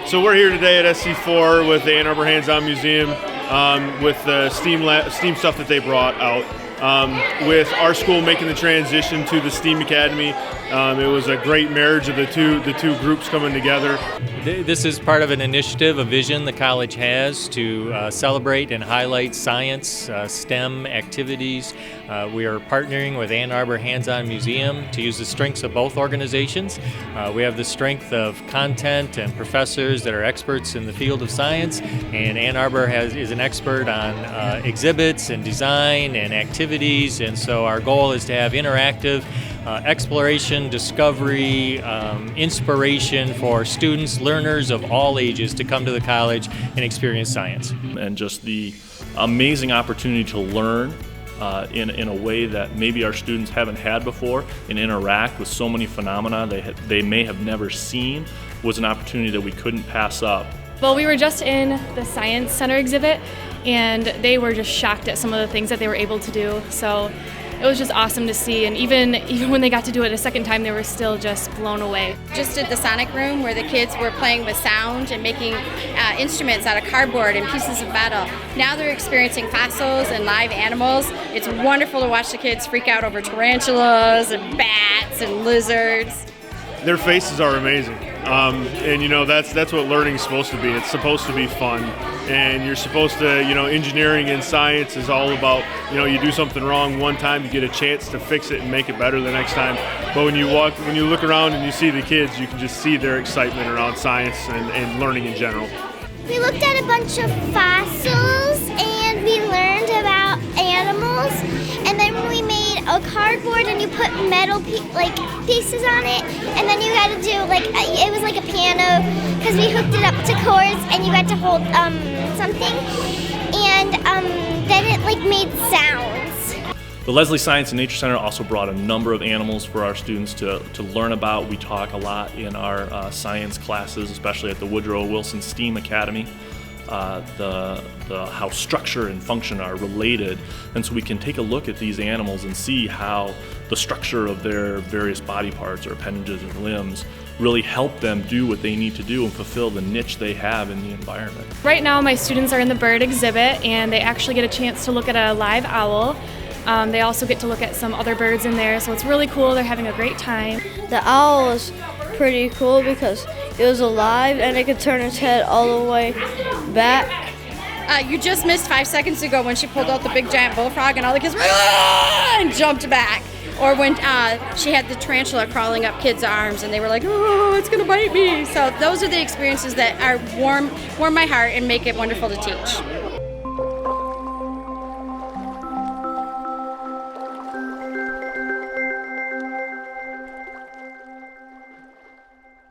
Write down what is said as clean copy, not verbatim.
So we're here today at SC4 with the Ann Arbor Hands-On Museum with the STEAM stuff that they brought out. With our school making the transition to the STEAM Academy, it was a great marriage of the two groups coming together. This is part of an initiative, a vision the college has to celebrate and highlight science, STEM activities. We are partnering with Ann Arbor Hands-On Museum to use the strengths of both organizations. We have the strength of content and professors that are experts in the field of science, and Ann Arbor is an expert on exhibits and design and activities, and so our goal is to have interactive exploration, discovery, inspiration for students, learners of all ages to come to the college and experience science. And just the amazing opportunity to learn in a way that maybe our students haven't had before and interact with so many phenomena they may have never seen was an opportunity that we couldn't pass up. Well, we were just in the Science Center exhibit and they were just shocked at some of the things that they were able to do. So it was just awesome to see, and even when they got to do it a second time, they were still just blown away. Just did the sonic room where the kids were playing with sound and making instruments out of cardboard and pieces of metal. Now they're experiencing fossils and live animals. It's wonderful to watch the kids freak out over tarantulas and bats and lizards. Their faces are amazing, and you know that's what learning is supposed to be. It's supposed to be fun, and you're supposed to, engineering and science is all about, you do something wrong one time, you get a chance to fix it and make it better the next time. But when you look around and you see the kids, you can just see their excitement around science and learning in general. We looked at a bunch of fossils and we learned about animals, and then we made a cardboard and you put metal pieces on it, and then you had to do it was like a piano because we hooked it up to cords and you had to hold something, and then it made sounds. The Leslie Science and Nature Center also brought a number of animals for our students to learn about. We talk a lot in our science classes, especially at the Woodrow Wilson STEAM Academy. How structure and function are related, and so we can take a look at these animals and see how the structure of their various body parts or appendages and limbs really help them do what they need to do and fulfill the niche they have in the environment. Right now my students are in the bird exhibit and they actually get a chance to look at a live owl. They also get to look at some other birds in there, so it's really cool. They're having a great time. The owl was pretty cool because it was alive and it could turn its head all the way back. You just missed 5 seconds ago when she pulled out the big giant bullfrog and all the kids went "Ah!" and jumped back. Or when she had the tarantula crawling up kids' arms and they were like, "Oh, it's gonna bite me." So those are the experiences that are warm my heart and make it wonderful to teach.